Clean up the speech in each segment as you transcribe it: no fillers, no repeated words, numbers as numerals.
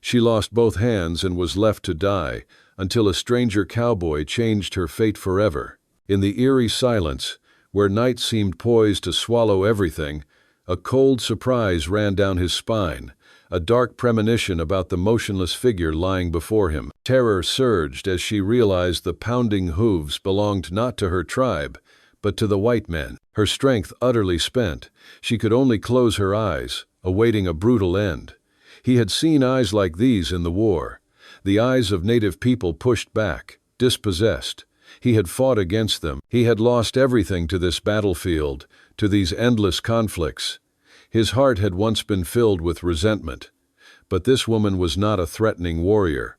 She lost both hands and was left to die, until a stranger cowboy changed her fate forever. In the eerie silence, where night seemed poised to swallow everything, a cold surprise ran down his spine, a dark premonition about the motionless figure lying before him. Terror surged as she realized the pounding hooves belonged not to her tribe, but to the white men. Her strength utterly spent, she could only close her eyes, awaiting a brutal end. He had seen eyes like these in the war, the eyes of native people pushed back, dispossessed. He had fought against them. He had lost everything to this battlefield, to these endless conflicts. His heart had once been filled with resentment. But this woman was not a threatening warrior.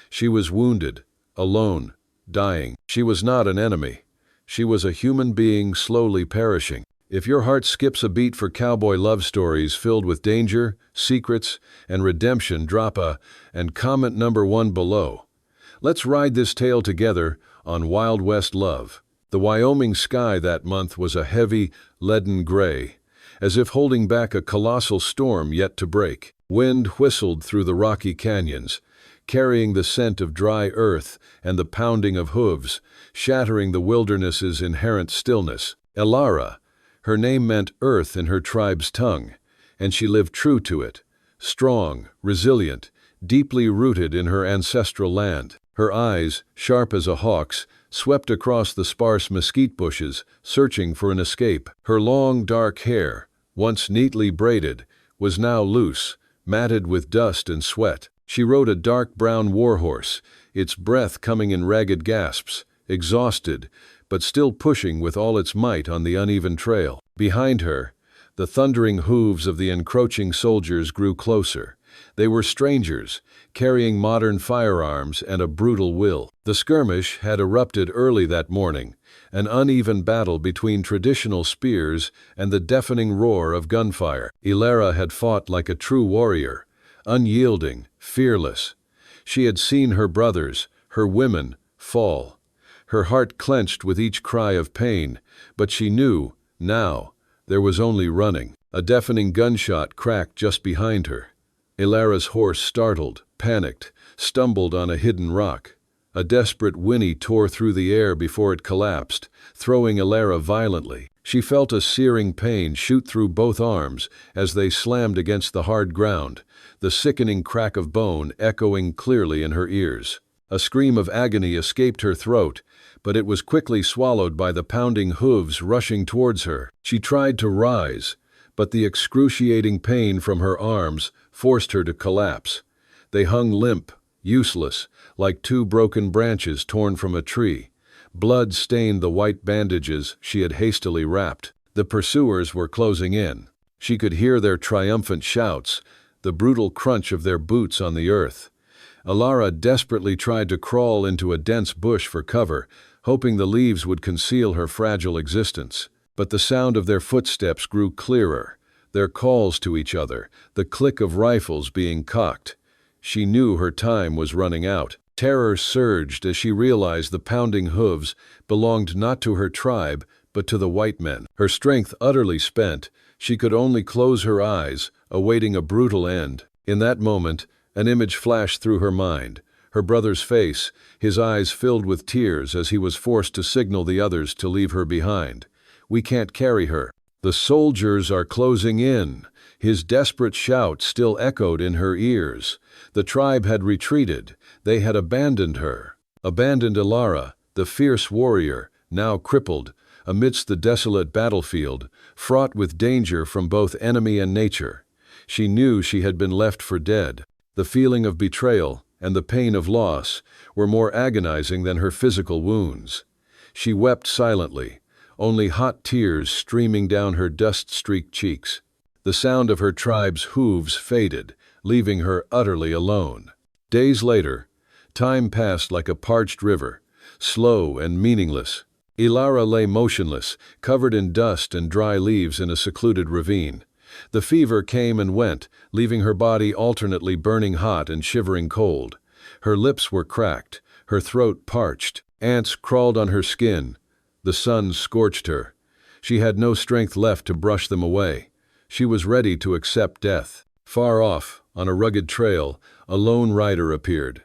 She was wounded, alone, dying. She was not an enemy. She was a human being slowly perishing. If your heart skips a beat for cowboy love stories filled with danger, secrets, and redemption, drop a and comment number 1 below. Let's ride this tale together on Wild West Love. The Wyoming sky that month was a heavy, leaden gray, as if holding back a colossal storm yet to break. Wind whistled through the rocky canyons, carrying the scent of dry earth and the pounding of hooves, shattering the wilderness's inherent stillness. Elara, her name meant earth in her tribe's tongue, and she lived true to it, strong, resilient, deeply rooted in her ancestral land. Her eyes, sharp as a hawk's, swept across the sparse mesquite bushes, searching for an escape. Her long, dark hair, once neatly braided, was now loose, matted with dust and sweat. She rode a dark brown warhorse, its breath coming in ragged gasps, exhausted, but still pushing with all its might on the uneven trail. Behind her, the thundering hooves of the encroaching soldiers grew closer. They were strangers, carrying modern firearms and a brutal will. The skirmish had erupted early that morning, an uneven battle between traditional spears and the deafening roar of gunfire. Elara had fought like a true warrior, unyielding, fearless. She had seen her brothers, her women, fall. Her heart clenched with each cry of pain, but she knew, now, there was only running. A deafening gunshot cracked just behind her. Elara's horse startled, panicked, stumbled on a hidden rock. A desperate whinny tore through the air before it collapsed, throwing Elara violently. She felt a searing pain shoot through both arms as they slammed against the hard ground, the sickening crack of bone echoing clearly in her ears. A scream of agony escaped her throat, but it was quickly swallowed by the pounding hooves rushing towards her. She tried to rise, but the excruciating pain from her arms forced her to collapse. They hung limp, useless, like two broken branches torn from a tree. Blood stained the white bandages she had hastily wrapped. The pursuers were closing in. She could hear their triumphant shouts, the brutal crunch of their boots on the earth. Elara desperately tried to crawl into a dense bush for cover, hoping the leaves would conceal her fragile existence. But the sound of their footsteps grew clearer, their calls to each other, the click of rifles being cocked. She knew her time was running out. Terror surged as she realized the pounding hooves belonged not to her tribe, but to the white men. Her strength utterly spent, she could only close her eyes, awaiting a brutal end. In that moment, an image flashed through her mind. Her brother's face, his eyes filled with tears as he was forced to signal the others to leave her behind. "We can't carry her. The soldiers are closing in." His desperate shout still echoed in her ears. The tribe had retreated. They had abandoned her. Abandoned Elara, the fierce warrior, now crippled, amidst the desolate battlefield, fraught with danger from both enemy and nature. She knew she had been left for dead. The feeling of betrayal and the pain of loss were more agonizing than her physical wounds. She wept silently, only hot tears streaming down her dust-streaked cheeks. The sound of her tribe's hooves faded, leaving her utterly alone. Days later, time passed like a parched river, slow and meaningless. Elara lay motionless, covered in dust and dry leaves in a secluded ravine. The fever came and went, leaving her body alternately burning hot and shivering cold. Her lips were cracked, her throat parched. Ants crawled on her skin. The sun scorched her. She had no strength left to brush them away. She was ready to accept death. Far off, on a rugged trail, a lone rider appeared.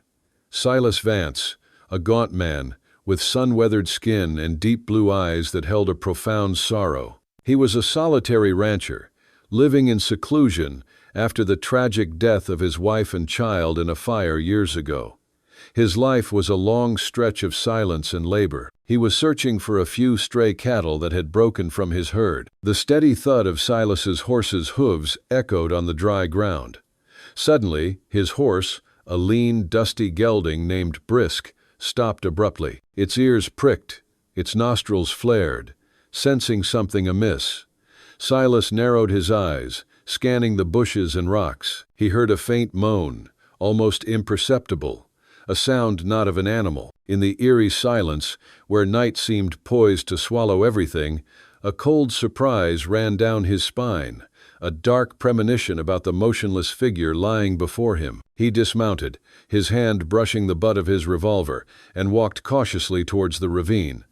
Silas Vance, a gaunt man, with sun-weathered skin and deep blue eyes that held a profound sorrow. He was a solitary rancher, living in seclusion after the tragic death of his wife and child in a fire years ago. His life was a long stretch of silence and labor. He was searching for a few stray cattle that had broken from his herd. The steady thud of Silas's horse's hooves echoed on the dry ground. Suddenly, his horse, a lean, dusty gelding named Brisk, stopped abruptly. Its ears pricked, its nostrils flared, sensing something amiss. Silas narrowed his eyes, scanning the bushes and rocks. He heard a faint moan, almost imperceptible, a sound not of an animal. In the eerie silence, where night seemed poised to swallow everything, a cold surprise ran down his spine, a dark premonition about the motionless figure lying before him. He dismounted, his hand brushing the butt of his revolver, and walked cautiously towards the ravine.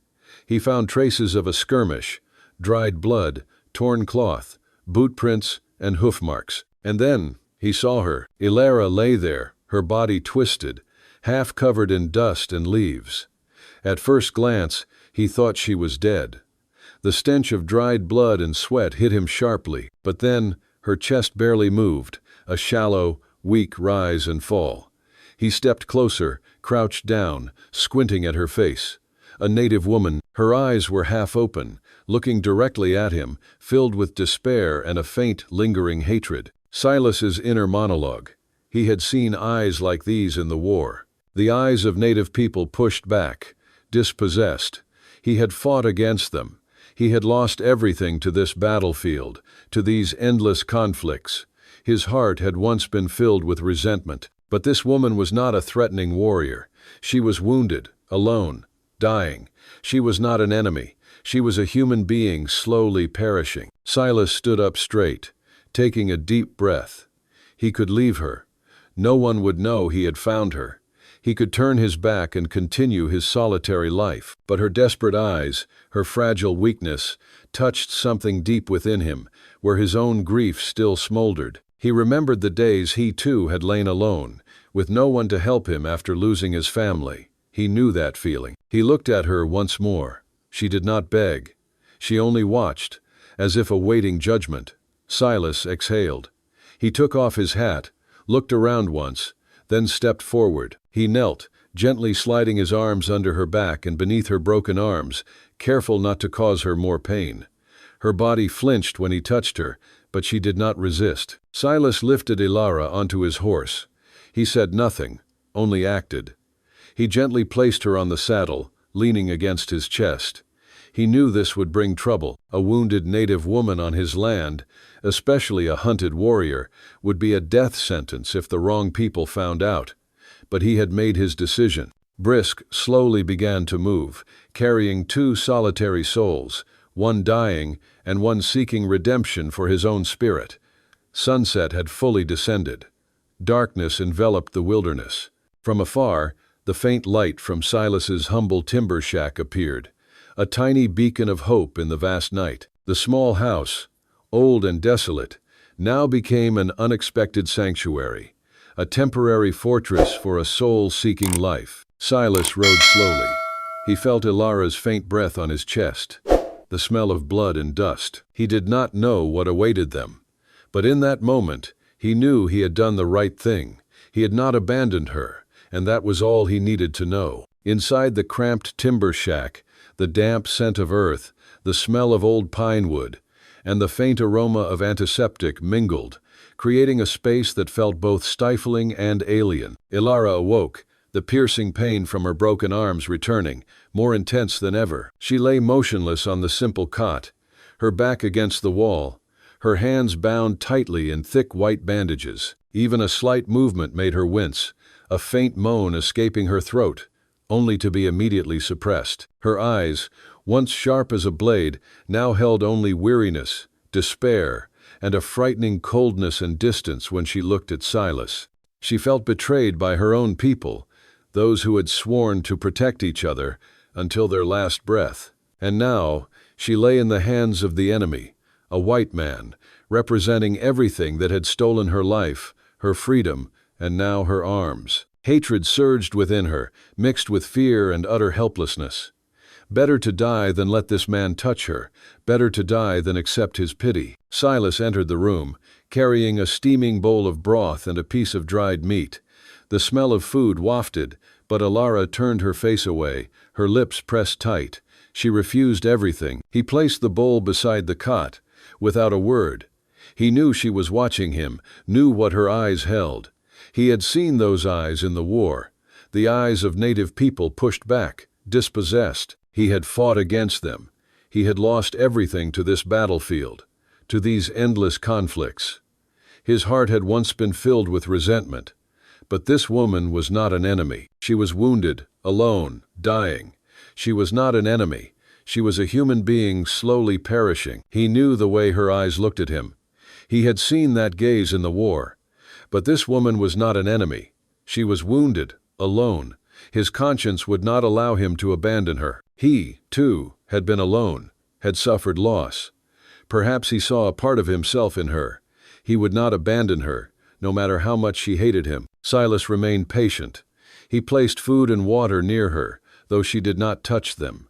He found traces of a skirmish, dried blood, torn cloth, boot prints, and hoof marks. And then he saw her. Ilara lay there, her body twisted, half covered in dust and leaves. At first glance, he thought she was dead. The stench of dried blood and sweat hit him sharply, but then her chest barely moved, a shallow, weak rise and fall. He stepped closer, crouched down, squinting at her face. A native woman, her eyes were half open, looking directly at him, filled with despair and a faint, lingering hatred. Silas's inner monologue. He had seen eyes like these in the war. The eyes of native people pushed back, dispossessed. He had fought against them. He had lost everything to this battlefield, to these endless conflicts. His heart had once been filled with resentment. But this woman was not a threatening warrior. She was wounded, alone, dying. She was not an enemy. She was a human being slowly perishing. Silas stood up straight, taking a deep breath. He could leave her. No one would know he had found her. He could turn his back and continue his solitary life. But her desperate eyes, her fragile weakness, touched something deep within him, where his own grief still smoldered. He remembered the days he too had lain alone, with no one to help him after losing his family. He knew that feeling. He looked at her once more. She did not beg. She only watched, as if awaiting judgment. Silas exhaled. He took off his hat, looked around once, then stepped forward. He knelt, gently sliding his arms under her back and beneath her broken arms, careful not to cause her more pain. Her body flinched when he touched her, but she did not resist. Silas lifted Ilara onto his horse. He said nothing, only acted. He gently placed her on the saddle, leaning against his chest. He knew this would bring trouble. A wounded native woman on his land, especially a hunted warrior, would be a death sentence if the wrong people found out. But he had made his decision. Brisk slowly began to move, carrying two solitary souls, one dying and one seeking redemption for his own spirit. Sunset had fully descended. Darkness enveloped the wilderness. From afar, the faint light from Silas's humble timber shack appeared, a tiny beacon of hope in the vast night. The small house, old and desolate, now became an unexpected sanctuary, a temporary fortress for a soul seeking life. Silas rode slowly. He felt Ilara's faint breath on his chest, the smell of blood and dust. He did not know what awaited them, but in that moment, he knew he had done the right thing. He had not abandoned her, and that was all he needed to know. Inside the cramped timber shack, the damp scent of earth, the smell of old pine wood, and the faint aroma of antiseptic mingled, creating a space that felt both stifling and alien. Ilara awoke, the piercing pain from her broken arms returning, more intense than ever. She lay motionless on the simple cot, her back against the wall, her hands bound tightly in thick white bandages. Even a slight movement made her wince, a faint moan escaping her throat, only to be immediately suppressed. Her eyes, once sharp as a blade, now held only weariness, despair, and a frightening coldness and distance when she looked at Silas. She felt betrayed by her own people, those who had sworn to protect each other until their last breath. And now, she lay in the hands of the enemy, a white man, representing everything that had stolen her life, her freedom, and now her arms. Hatred surged within her, mixed with fear and utter helplessness. Better to die than let this man touch her, better to die than accept his pity. Silas entered the room, carrying a steaming bowl of broth and a piece of dried meat. The smell of food wafted, but Ilara turned her face away, her lips pressed tight. She refused everything. He placed the bowl beside the cot, without a word. He knew she was watching him, knew what her eyes held. He had seen those eyes in the war, the eyes of native people pushed back, dispossessed. He had fought against them. He had lost everything to this battlefield, to these endless conflicts. His heart had once been filled with resentment. But this woman was not an enemy. She was wounded, alone, dying. She was not an enemy. She was a human being slowly perishing. He knew the way her eyes looked at him. He had seen that gaze in the war. But this woman was not an enemy. She was wounded, alone. His conscience would not allow him to abandon her. He, too, had been alone, had suffered loss. Perhaps he saw a part of himself in her. He would not abandon her, no matter how much she hated him. Silas remained patient. He placed food and water near her, though she did not touch them.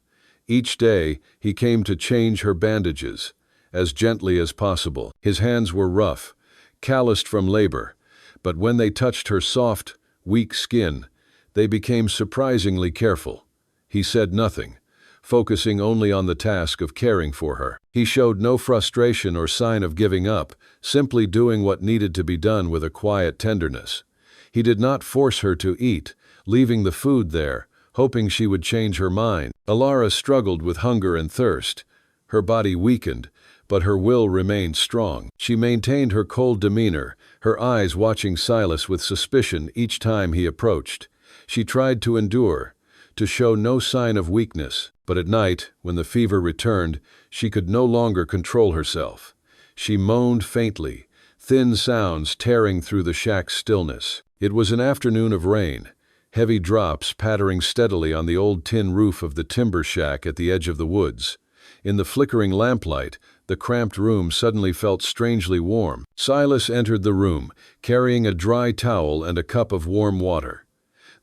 Each day, he came to change her bandages, as gently as possible. His hands were rough, calloused from labor, but when they touched her soft, weak skin, they became surprisingly careful. He said nothing, focusing only on the task of caring for her. He showed no frustration or sign of giving up, simply doing what needed to be done with a quiet tenderness. He did not force her to eat, leaving the food there, hoping she would change her mind. Ilara struggled with hunger and thirst. Her body weakened, but her will remained strong. She maintained her cold demeanor, her eyes watching Silas with suspicion each time he approached. She tried to endure, to show no sign of weakness, but at night, when the fever returned, she could no longer control herself. She moaned faintly, thin sounds tearing through the shack's stillness. It was an afternoon of rain, heavy drops pattering steadily on the old tin roof of the timber shack at the edge of the woods. In the flickering lamplight, the cramped room suddenly felt strangely warm. Silas entered the room, carrying a dry towel and a cup of warm water.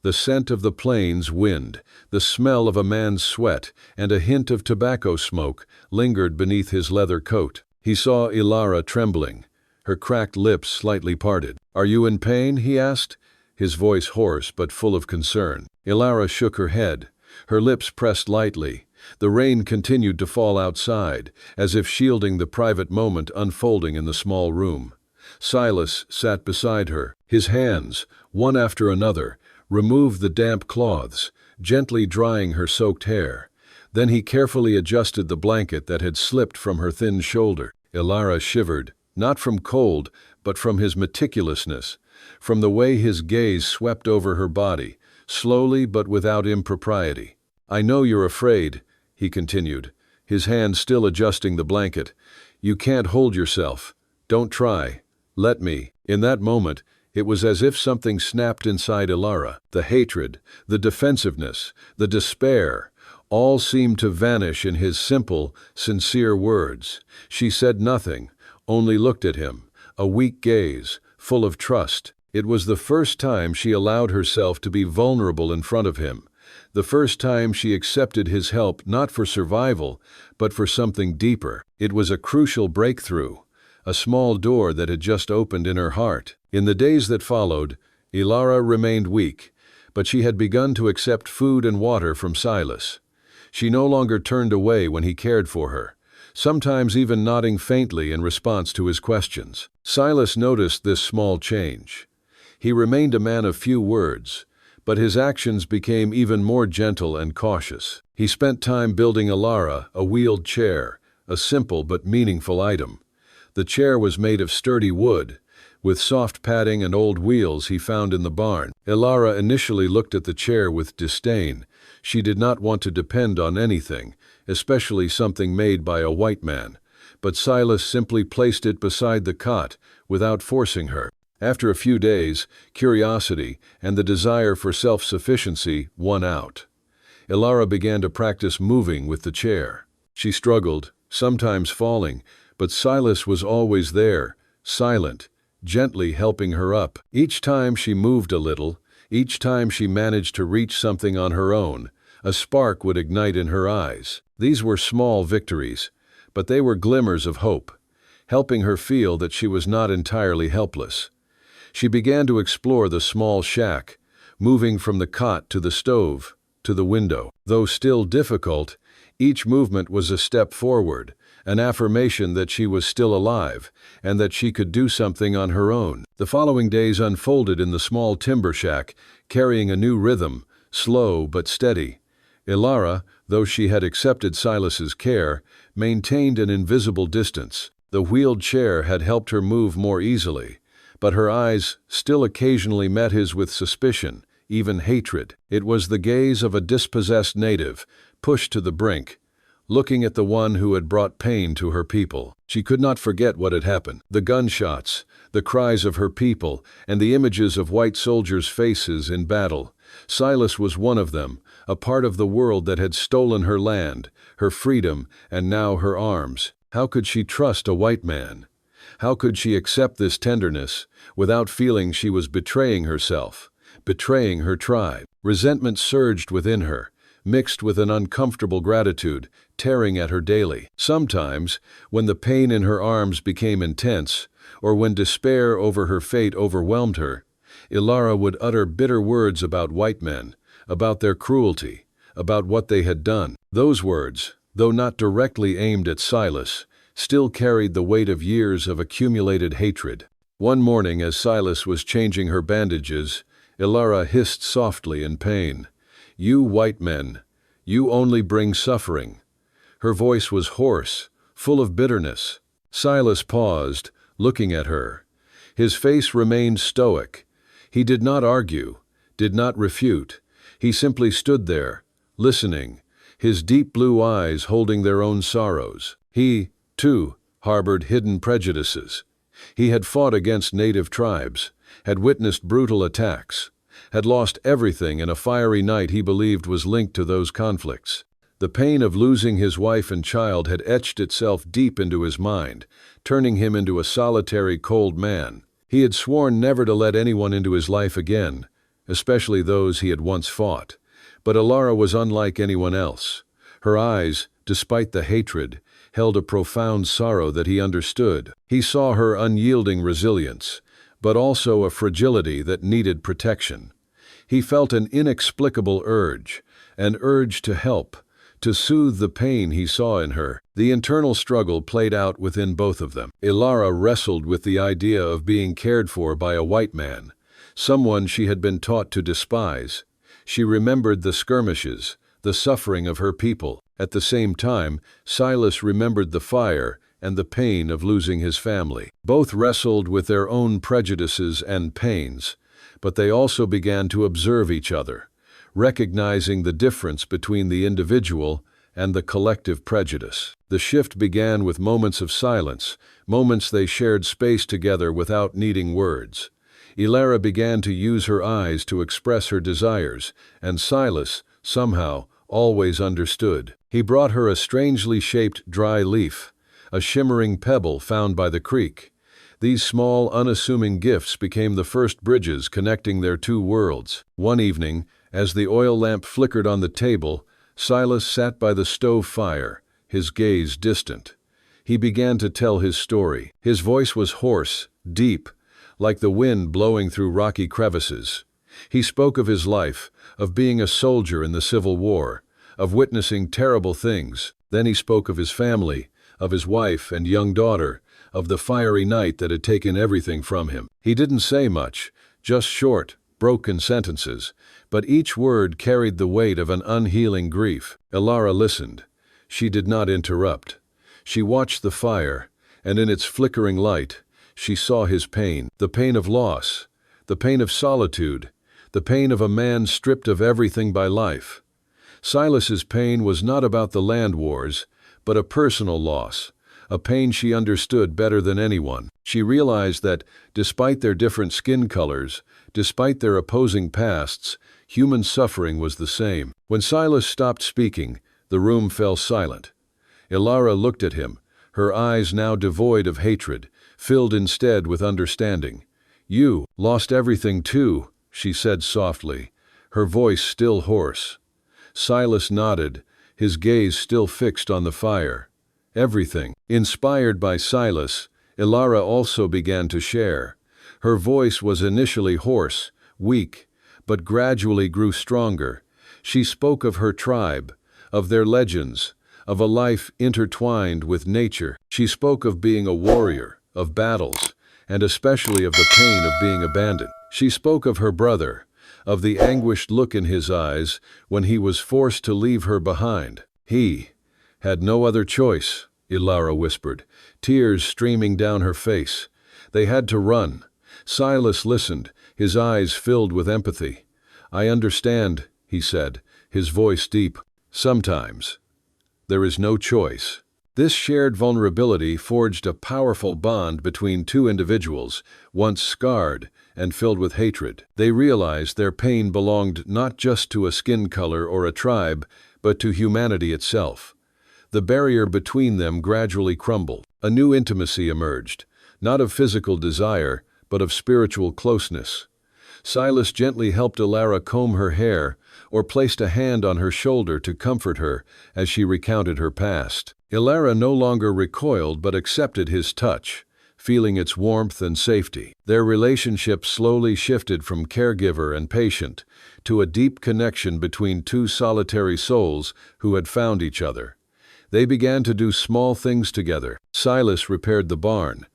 The scent of the plains wind, the smell of a man's sweat, and a hint of tobacco smoke lingered beneath his leather coat. He saw Ilara trembling, her cracked lips slightly parted. "Are you in pain?" he asked, his voice hoarse but full of concern. Ilara shook her head, her lips pressed lightly. The rain continued to fall outside, as if shielding the private moment unfolding in the small room. Silas sat beside her. His hands, one after another, removed the damp cloths, gently drying her soaked hair. Then he carefully adjusted the blanket that had slipped from her thin shoulder. Ilara shivered, not from cold, but from his meticulousness, from the way his gaze swept over her body, slowly but without impropriety. "I know you're afraid," he continued, his hand still adjusting the blanket. "You can't hold yourself. Don't try. Let me." In that moment, it was as if something snapped inside Ilara. The hatred, the defensiveness, the despair, all seemed to vanish in his simple, sincere words. She said nothing, only looked at him, a weak gaze, full of trust. It was the first time she allowed herself to be vulnerable in front of him, the first time she accepted his help not for survival, but for something deeper. It was a crucial breakthrough, a small door that had just opened in her heart. In the days that followed, Ilara remained weak, but she had begun to accept food and water from Silas. She no longer turned away when he cared for her, sometimes even nodding faintly in response to his questions. Silas noticed this small change. He remained a man of few words, but his actions became even more gentle and cautious. He spent time building Ilara a wheeled chair, a simple but meaningful item. The chair was made of sturdy wood, with soft padding and old wheels he found in the barn. Ilara initially looked at the chair with disdain. She did not want to depend on anything, especially something made by a white man. But Silas simply placed it beside the cot, without forcing her. After a few days, curiosity and the desire for self-sufficiency won out. Ilara began to practice moving with the chair. She struggled, sometimes falling, but Silas was always there, silent, gently helping her up. Each time she moved a little, each time she managed to reach something on her own, a spark would ignite in her eyes. These were small victories, but they were glimmers of hope, helping her feel that she was not entirely helpless. She began to explore the small shack, moving from the cot to the stove, to the window. Though still difficult, each movement was a step forward, an affirmation that she was still alive, and that she could do something on her own. The following days unfolded in the small timber shack, carrying a new rhythm, slow but steady. Ilara, though she had accepted Silas's care, maintained an invisible distance. The wheeled chair had helped her move more easily, but her eyes still occasionally met his with suspicion, even hatred. It was the gaze of a dispossessed native, pushed to the brink, looking at the one who had brought pain to her people. She could not forget what had happened. The gunshots, the cries of her people, and the images of white soldiers' faces in battle. Silas was one of them, a part of the world that had stolen her land, her freedom, and now her arms. How could she trust a white man? How could she accept this tenderness without feeling she was betraying herself, betraying her tribe? Resentment surged within her, mixed with an uncomfortable gratitude, tearing at her daily. Sometimes, when the pain in her arms became intense, or when despair over her fate overwhelmed her, Ilara would utter bitter words about white men, about their cruelty, about what they had done. Those words, though not directly aimed at Silas, still carried the weight of years of accumulated hatred. One morning, as Silas was changing her bandages, Ilara hissed softly in pain, "You white men, you only bring suffering." Her voice was hoarse, full of bitterness. Silas paused, looking at her. His face remained stoic. He did not argue, did not refute. He simply stood there, listening, his deep blue eyes holding their own sorrows. He, too, harbored hidden prejudices. He had fought against native tribes, had witnessed brutal attacks, had lost everything in a fiery night he believed was linked to those conflicts. The pain of losing his wife and child had etched itself deep into his mind, turning him into a solitary, cold man. He had sworn never to let anyone into his life again, especially those he had once fought. But Ilara was unlike anyone else. Her eyes, despite the hatred, held a profound sorrow that he understood. He saw her unyielding resilience, but also a fragility that needed protection. He felt an inexplicable urge, an urge to help, to soothe the pain he saw in her. The internal struggle played out within both of them. Ilara wrestled with the idea of being cared for by a white man, someone she had been taught to despise. She remembered the skirmishes, the suffering of her people. At the same time, Silas remembered the fire and the pain of losing his family. Both wrestled with their own prejudices and pains, but they also began to observe each other, recognizing the difference between the individual and the collective prejudice. The shift began with moments of silence, moments they shared space together without needing words. Ilara began to use her eyes to express her desires, and Silas, somehow, always understood. He brought her a strangely shaped dry leaf, a shimmering pebble found by the creek. These small, unassuming gifts became the first bridges connecting their two worlds. One evening, as the oil lamp flickered on the table, Silas sat by the stove fire, his gaze distant. He began to tell his story. His voice was hoarse, deep, like the wind blowing through rocky crevices. He spoke of his life, of being a soldier in the Civil War, of witnessing terrible things. Then he spoke of his family, of his wife and young daughter, of the fiery night that had taken everything from him. He didn't say much, just short, broken sentences, but each word carried the weight of an unhealing grief. Ilara listened. She did not interrupt. She watched the fire, and in its flickering light, she saw his pain, the pain of loss, the pain of solitude, the pain of a man stripped of everything by life. Silas's pain was not about the land wars, but a personal loss, a pain she understood better than anyone. She realized that, despite their different skin colors, despite their opposing pasts, human suffering was the same. When Silas stopped speaking, the room fell silent. Ilara looked at him, her eyes now devoid of hatred, filled instead with understanding. "You lost everything too," she said softly, her voice still hoarse. Silas nodded, his gaze still fixed on the fire. "Everything." Inspired by Silas, Ilara also began to share. Her voice was initially hoarse, weak, but gradually grew stronger. She spoke of her tribe, of their legends, of a life intertwined with nature. She spoke of being a warrior, of battles, and especially of the pain of being abandoned. She spoke of her brother, of the anguished look in his eyes when he was forced to leave her behind. "He had no other choice," Ilara whispered, tears streaming down her face. "They had to run." Silas listened, his eyes filled with empathy. "I understand," he said, his voice deep. "Sometimes there is no choice." This shared vulnerability forged a powerful bond between two individuals, once scarred and filled with hatred. They realized their pain belonged not just to a skin color or a tribe, but to humanity itself. The barrier between them gradually crumbled. A new intimacy emerged, not of physical desire, but of spiritual closeness. Silas gently helped Ilara comb her hair, or placed a hand on her shoulder to comfort her as she recounted her past. Ilara no longer recoiled but accepted his touch, feeling its warmth and safety. Their relationship slowly shifted from caregiver and patient to a deep connection between two solitary souls who had found each other. They began to do small things together. Silas repaired the barn.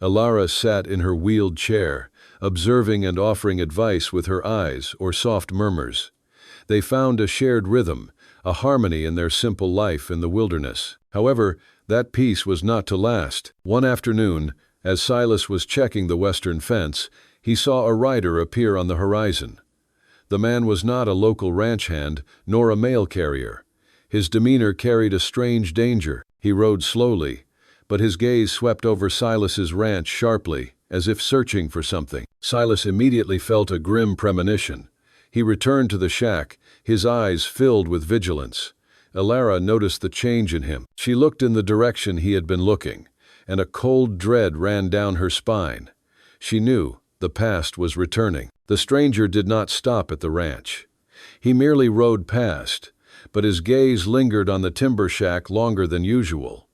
Ilara sat in her wheeled chair, observing and offering advice with her eyes or soft murmurs. They found a shared rhythm, a harmony in their simple life in the wilderness. However, that peace was not to last. One afternoon, as Silas was checking the western fence, he saw a rider appear on the horizon. The man was not a local ranch hand, nor a mail carrier. His demeanor carried a strange danger. He rode slowly, but his gaze swept over Silas's ranch sharply, as if searching for something. Silas immediately felt a grim premonition. He returned to the shack, his eyes filled with vigilance. Ilara noticed the change in him. She looked in the direction he had been looking, and a cold dread ran down her spine. She knew the past was returning. The stranger did not stop at the ranch. He merely rode past, but his gaze lingered on the timber shack longer than usual.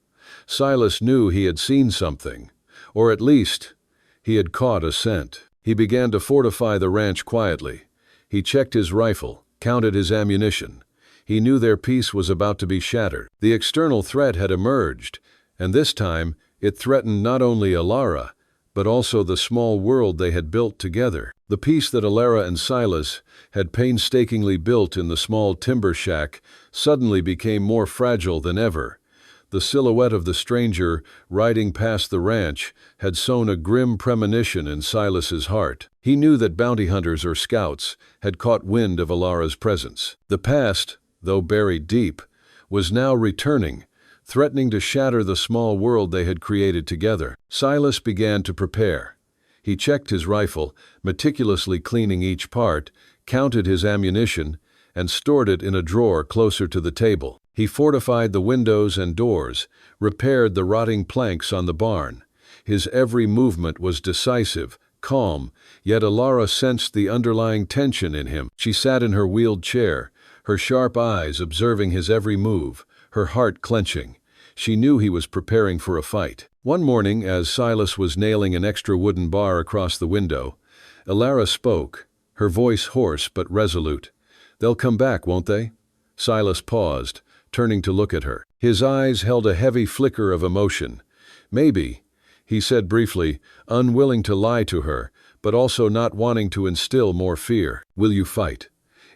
Silas knew he had seen something, or at least, he had caught a scent. He began to fortify the ranch quietly. He checked his rifle, counted his ammunition. He knew their peace was about to be shattered. The external threat had emerged, and this time it threatened not only Ilara, but also the small world they had built together. The peace that Ilara and Silas had painstakingly built in the small timber shack suddenly became more fragile than ever. The silhouette of the stranger riding past the ranch had sown a grim premonition in Silas's heart. He knew that bounty hunters or scouts had caught wind of Ilara's presence. The past, though buried deep, was now returning, threatening to shatter the small world they had created together. Silas began to prepare. He checked his rifle, meticulously cleaning each part, counted his ammunition, and stored it in a drawer closer to the table. He fortified the windows and doors, repaired the rotting planks on the barn. His every movement was decisive, calm, yet Ilara sensed the underlying tension in him. She sat in her wheeled chair, her sharp eyes observing his every move, her heart clenching. She knew he was preparing for a fight. One morning, as Silas was nailing an extra wooden bar across the window, Ilara spoke, her voice hoarse but resolute. "They'll come back, won't they?" Silas paused, turning to look at her. His eyes held a heavy flicker of emotion. "Maybe," he said briefly, unwilling to lie to her, but also not wanting to instill more fear. "Will you fight?"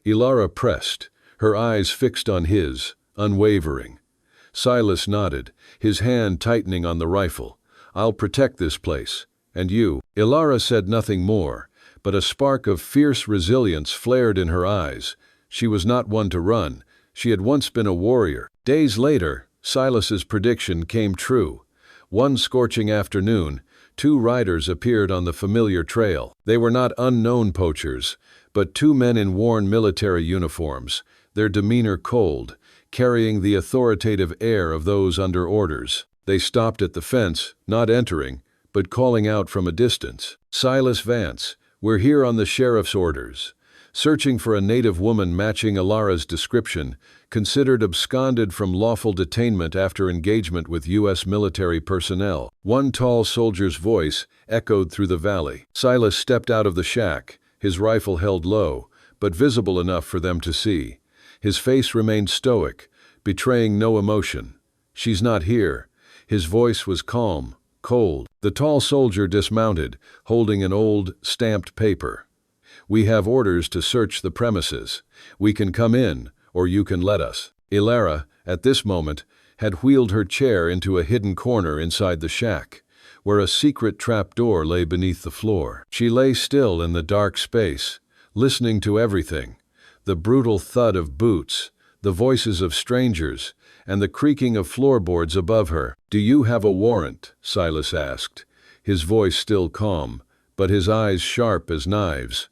Ilara pressed, her eyes fixed on his, unwavering. Silas nodded, his hand tightening on the rifle. "I'll protect this place. And you?" Ilara said nothing more, but a spark of fierce resilience flared in her eyes. She was not one to run. She had once been a warrior. Days later, Silas's prediction came true. One scorching afternoon, two riders appeared on the familiar trail. They were not unknown poachers, but two men in worn military uniforms, their demeanor cold, carrying the authoritative air of those under orders. They stopped at the fence, not entering, but calling out from a distance. "Silas Vance, we're here on the sheriff's orders. Searching for a native woman matching Ilara's description, considered absconded from lawful detainment after engagement with U.S. military personnel." One tall soldier's voice echoed through the valley. Silas stepped out of the shack, his rifle held low, but visible enough for them to see. His face remained stoic, betraying no emotion. "She's not here." His voice was calm, cold. The tall soldier dismounted, holding an old, stamped paper. "We have orders to search the premises. We can come in, or you can let us." Ilara, at this moment, had wheeled her chair into a hidden corner inside the shack, where a secret trapdoor lay beneath the floor. She lay still in the dark space, listening to everything: the brutal thud of boots, the voices of strangers, and the creaking of floorboards above her. "Do you have a warrant?" Silas asked, his voice still calm, but his eyes sharp as knives.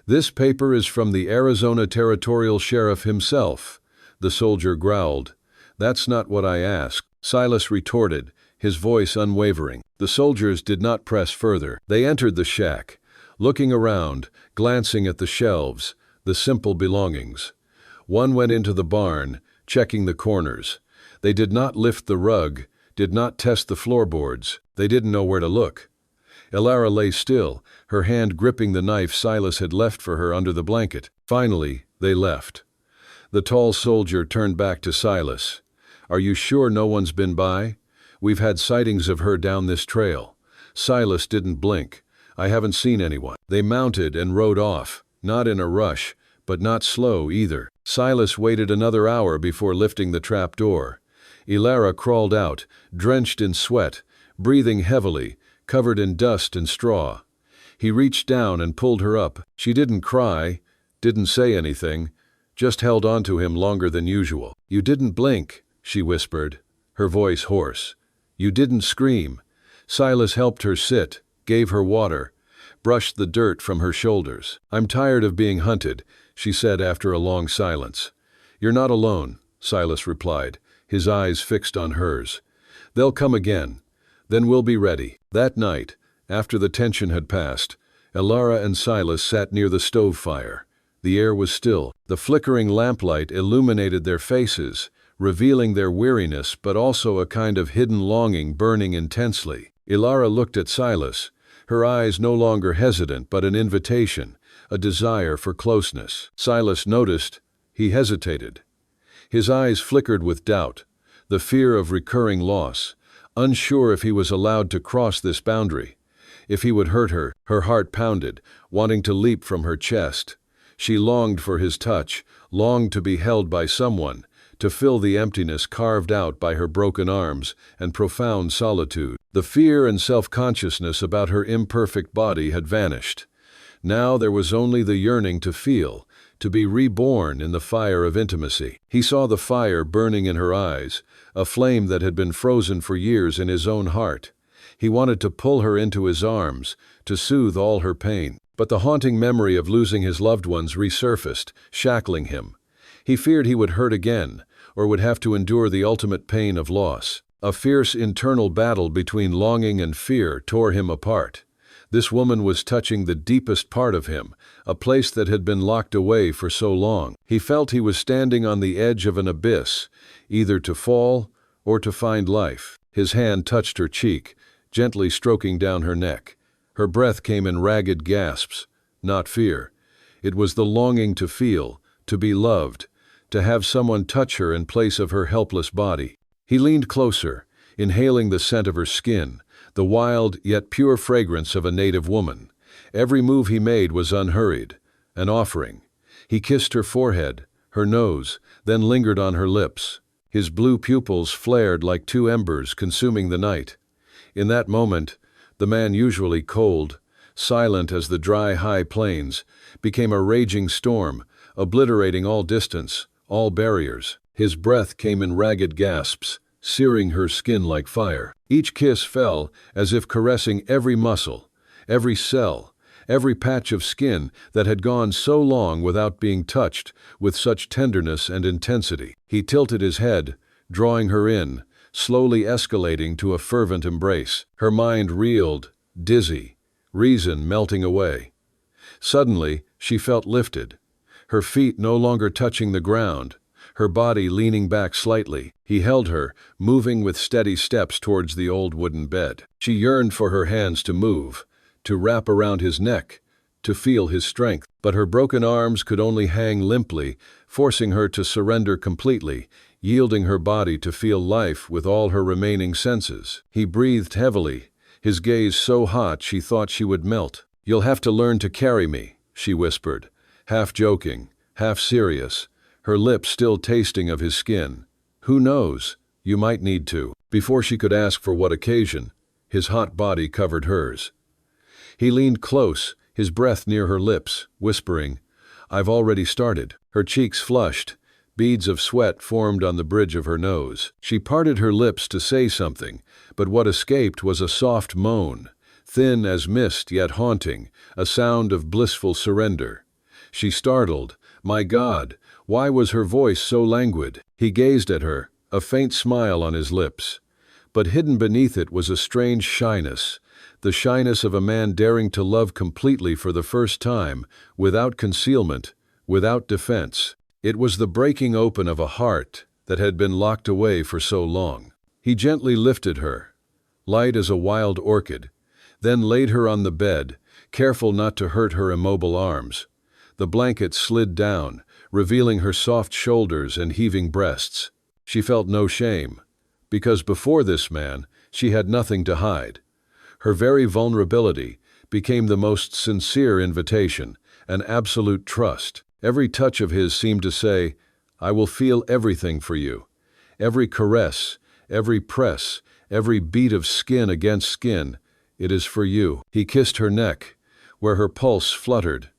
"This paper is from the Arizona Territorial Sheriff himself," the soldier growled. "That's not what I asked," Silas retorted, his voice unwavering. The soldiers did not press further. They entered the shack, looking around, glancing at the shelves, the simple belongings. One went into the barn, checking the corners. They did not lift the rug, did not test the floorboards. They didn't know where to look. Ilara lay still, her hand gripping the knife Silas had left for her under the blanket. Finally, they left. The tall soldier turned back to Silas. "Are you sure no one's been by? We've had sightings of her down this trail." Silas didn't blink. "I haven't seen anyone." They mounted and rode off, not in a rush, but not slow either. Silas waited another hour before lifting the trap door. Ilara crawled out, drenched in sweat, breathing heavily, covered in dust and straw. He reached down and pulled her up. She didn't cry, didn't say anything, just held on to him longer than usual. "You didn't blink," she whispered, her voice hoarse. "You didn't scream." Silas helped her sit, gave her water, brushed the dirt from her shoulders. "I'm tired of being hunted," she said after a long silence. "You're not alone," Silas replied, his eyes fixed on hers. "They'll come again. Then we'll be ready." That night, after the tension had passed, Ilara and Silas sat near the stove fire. The air was still. The flickering lamplight illuminated their faces, revealing their weariness but also a kind of hidden longing burning intensely. Ilara looked at Silas, her eyes no longer hesitant but an invitation, a desire for closeness. Silas noticed. He hesitated. His eyes flickered with doubt, the fear of recurring loss, unsure if he was allowed to cross this boundary. If he would hurt her, her heart pounded, wanting to leap from her chest. She longed for his touch, longed to be held by someone, to fill the emptiness carved out by her broken arms and profound solitude. The fear and self-consciousness about her imperfect body had vanished. Now there was only the yearning to feel, to be reborn in the fire of intimacy. He saw the fire burning in her eyes, a flame that had been frozen for years in his own heart. He wanted to pull her into his arms, to soothe all her pain. But the haunting memory of losing his loved ones resurfaced, shackling him. He feared he would hurt again, or would have to endure the ultimate pain of loss. A fierce internal battle between longing and fear tore him apart. This woman was touching the deepest part of him, a place that had been locked away for so long. He felt he was standing on the edge of an abyss, either to fall or to find life. His hand touched her cheek, gently stroking down her neck. Her breath came in ragged gasps, not fear. It was the longing to feel, to be loved, to have someone touch her in place of her helpless body. He leaned closer, inhaling the scent of her skin, the wild yet pure fragrance of a native woman. Every move he made was unhurried, an offering. He kissed her forehead, her nose, then lingered on her lips. His blue pupils flared like two embers consuming the night. In that moment, the man usually cold, silent as the dry high plains, became a raging storm, obliterating all distance, all barriers. His breath came in ragged gasps, searing her skin like fire. Each kiss fell as if caressing every muscle, every cell, every patch of skin that had gone so long without being touched with such tenderness and intensity. He tilted his head, drawing her in, slowly escalating to a fervent embrace. Her mind reeled, dizzy, reason melting away. Suddenly, she felt lifted, her feet no longer touching the ground, her body leaning back slightly. He held her, moving with steady steps towards the old wooden bed. She yearned for her hands to move, to wrap around his neck, to feel his strength. But her broken arms could only hang limply, forcing her to surrender completely, yielding her body to feel life with all her remaining senses. He breathed heavily, his gaze so hot she thought she would melt. "You'll have to learn to carry me," she whispered, half joking, half serious, her lips still tasting of his skin. "Who knows? You might need to." Before she could ask for what occasion, his hot body covered hers. He leaned close, his breath near her lips, whispering, "I've already started." Her cheeks flushed, beads of sweat formed on the bridge of her nose. She parted her lips to say something, but what escaped was a soft moan, thin as mist yet haunting, a sound of blissful surrender. She startled. My God, why was her voice so languid? He gazed at her, a faint smile on his lips. But hidden beneath it was a strange shyness, the shyness of a man daring to love completely for the first time, without concealment, without defense. It was the breaking open of a heart that had been locked away for so long. He gently lifted her, light as a wild orchid, then laid her on the bed, careful not to hurt her immobile arms. The blanket slid down, revealing her soft shoulders and heaving breasts. She felt no shame, because before this man, she had nothing to hide. Her very vulnerability became the most sincere invitation, an absolute trust. Every touch of his seemed to say, "I will feel everything for you." Every caress, every press, every beat of skin against skin, it is for you. He kissed her neck, where her pulse fluttered.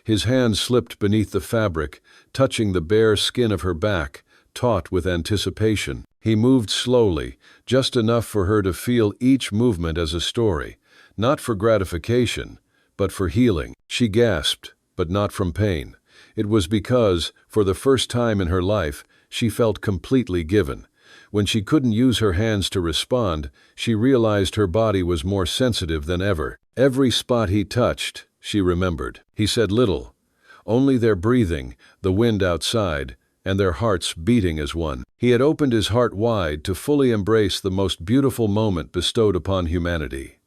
His hand slipped beneath the fabric, touching the bare skin of her back, taut with anticipation. He moved slowly, just enough for her to feel each movement as a story, not for gratification, but for healing. She gasped, but not from pain. It was because, for the first time in her life, she felt completely given. When she couldn't use her hands to respond, she realized her body was more sensitive than ever. Every spot he touched, she remembered. He said little, only their breathing, the wind outside, and their hearts beating as one. He had opened his heart wide to fully embrace the most beautiful moment bestowed upon humanity.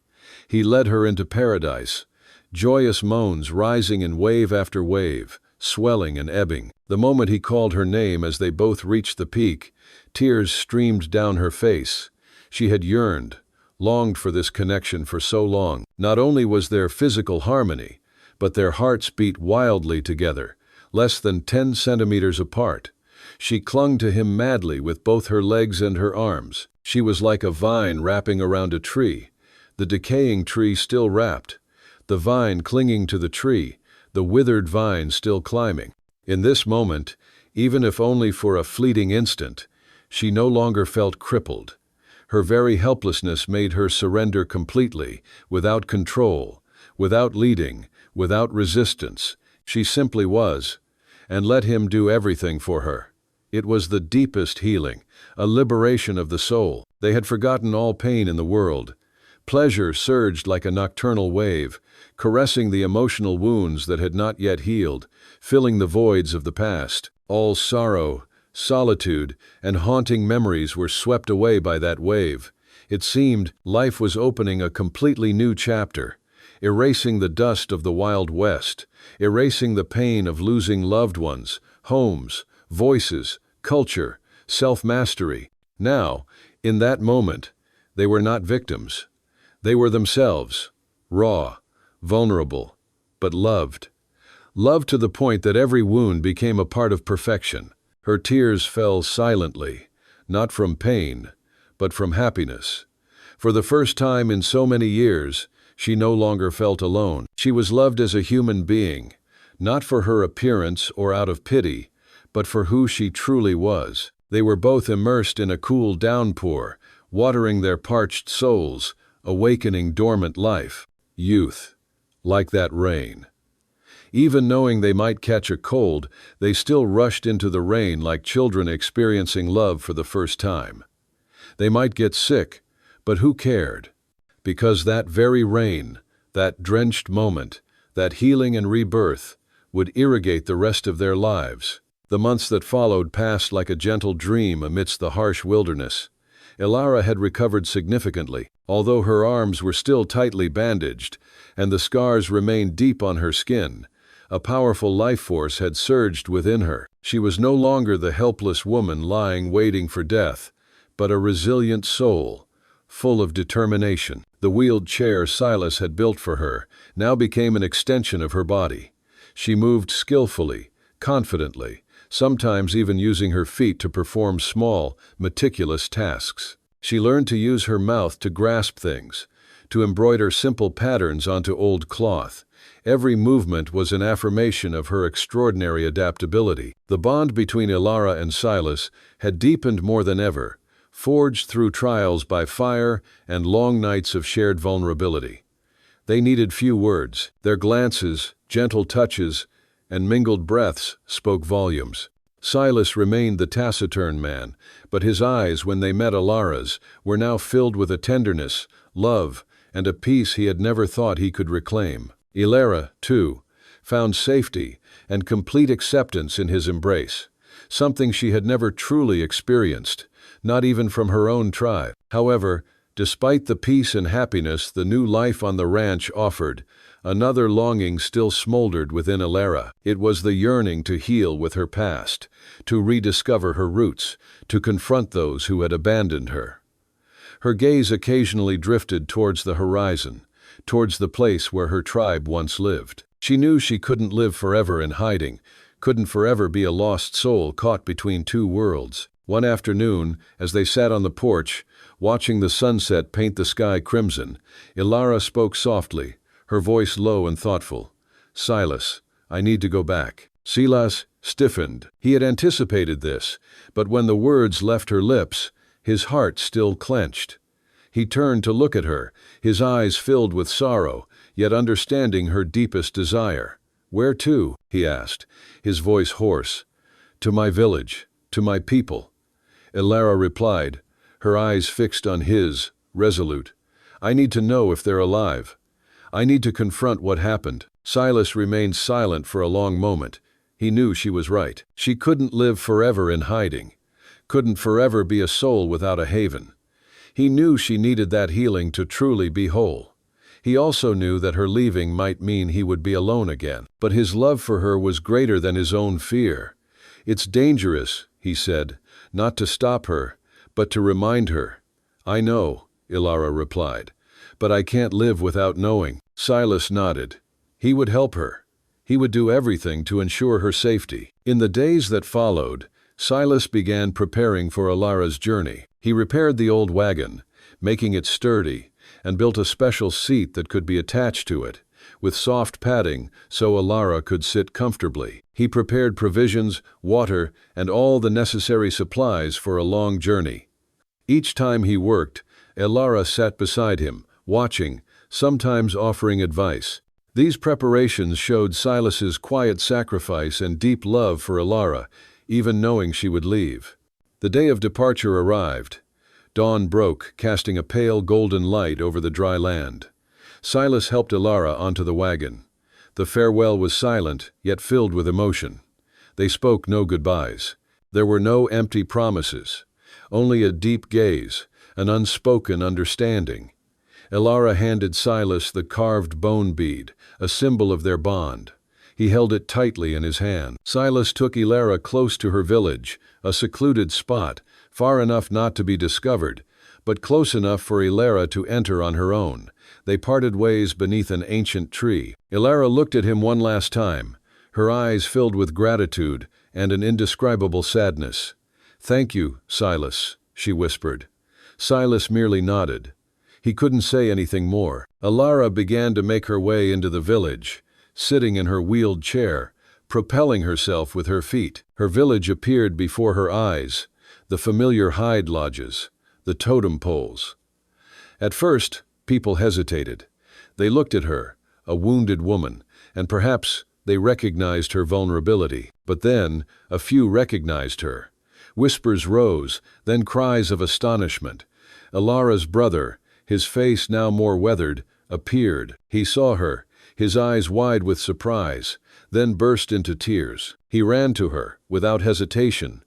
He led her into paradise, joyous moans rising in wave after wave, swelling and ebbing. The moment he called her name as they both reached the peak, tears streamed down her face. She had yearned, longed for this connection for so long. Not only was there physical harmony, but their hearts beat wildly together, less than 10 centimeters apart. She clung to him madly with both her legs and her arms. She was like a vine wrapping around a tree, the decaying tree still wrapped, the vine clinging to the tree, the withered vine still climbing. In this moment, even if only for a fleeting instant, she no longer felt crippled. Her very helplessness made her surrender completely, without control, without leading, without resistance. She simply was, and let him do everything for her. It was the deepest healing, a liberation of the soul. They had forgotten all pain in the world. Pleasure surged like a nocturnal wave, caressing the emotional wounds that had not yet healed, filling the voids of the past. All sorrow, solitude, and haunting memories were swept away by that wave. It seemed life was opening a completely new chapter, erasing the dust of the Wild West, erasing the pain of losing loved ones, homes, voices, culture, self-mastery. Now, in that moment, they were not victims. They were themselves, raw, vulnerable, but loved. Loved to the point that every wound became a part of perfection. Her tears fell silently, not from pain, but from happiness. For the first time in so many years, she no longer felt alone. She was loved as a human being, not for her appearance or out of pity, but for who she truly was. They were both immersed in a cool downpour, watering their parched souls, awakening dormant life. Youth, like that rain. Even knowing they might catch a cold, they still rushed into the rain like children experiencing love for the first time. They might get sick, but who cared? Because that very rain, that drenched moment, that healing and rebirth, would irrigate the rest of their lives. The months that followed passed like a gentle dream amidst the harsh wilderness. Ilara had recovered significantly, although her arms were still tightly bandaged, and the scars remained deep on her skin. A powerful life force had surged within her. She was no longer the helpless woman lying waiting for death, but a resilient soul, full of determination. The wheeled chair Silas had built for her now became an extension of her body. She moved skillfully, confidently, sometimes even using her feet to perform small, meticulous tasks. She learned to use her mouth to grasp things, to embroider simple patterns onto old cloth. Every movement was an affirmation of her extraordinary adaptability. The bond between Ilara and Silas had deepened more than ever, forged through trials by fire and long nights of shared vulnerability. They needed few words. Their glances, gentle touches, and mingled breaths spoke volumes. Silas remained the taciturn man, but his eyes, when they met Ilara's, were now filled with a tenderness, love, and a peace he had never thought he could reclaim. Ilara, too, found safety and complete acceptance in his embrace, something she had never truly experienced, not even from her own tribe. However, despite the peace and happiness the new life on the ranch offered, another longing still smoldered within Ilara. It was the yearning to heal with her past, to rediscover her roots, to confront those who had abandoned her. Her gaze occasionally drifted towards the horizon, towards the place where her tribe once lived. She knew she couldn't live forever in hiding, couldn't forever be a lost soul caught between two worlds. One afternoon, as they sat on the porch, watching the sunset paint the sky crimson, Ilara spoke softly, her voice low and thoughtful. "Silas, I need to go back." Silas stiffened. He had anticipated this, but when the words left her lips, his heart still clenched. He turned to look at her, his eyes filled with sorrow, yet understanding her deepest desire. "Where to?" he asked, his voice hoarse. "To my village, to my people." Ilara replied, her eyes fixed on his, resolute. "I need to know if they're alive. I need to confront what happened." Silas remained silent for a long moment. He knew she was right. She couldn't live forever in hiding, couldn't forever be a soul without a haven. He knew she needed that healing to truly be whole. He also knew that her leaving might mean he would be alone again. But his love for her was greater than his own fear. "It's dangerous," he said, "not to stop her, but to remind her." "I know," Ilara replied, "but I can't live without knowing." Silas nodded. He would help her. He would do everything to ensure her safety. In the days that followed, Silas began preparing for Ilara's journey. He repaired the old wagon, making it sturdy, and built a special seat that could be attached to it, with soft padding so Ilara could sit comfortably. He prepared provisions, water, and all the necessary supplies for a long journey. Each time he worked, Ilara sat beside him, watching, sometimes offering advice. These preparations showed Silas's quiet sacrifice and deep love for Ilara, even knowing she would leave. The day of departure arrived. Dawn broke, casting a pale golden light over the dry land. Silas helped Ilara onto the wagon. The farewell was silent, yet filled with emotion. They spoke no goodbyes. There were no empty promises, only a deep gaze, an unspoken understanding. Ilara handed Silas the carved bone bead, a symbol of their bond. He held it tightly in his hand. Silas took Ilara close to her village, a secluded spot, far enough not to be discovered, but close enough for Ilara to enter on her own. They parted ways beneath an ancient tree. Ilara looked at him one last time, her eyes filled with gratitude and an indescribable sadness. "Thank you, Silas," she whispered. Silas merely nodded. He couldn't say anything more. Ilara began to make her way into the village, sitting in her wheeled chair, propelling herself with her feet. Her village appeared before her eyes, the familiar hide lodges, the totem poles. At first, people hesitated. They looked at her, a wounded woman, and perhaps they recognized her vulnerability. But then, a few recognized her. Whispers rose, then cries of astonishment. Alara's brother, his face now more weathered, appeared. He saw her, his eyes wide with surprise, then burst into tears. He ran to her, without hesitation,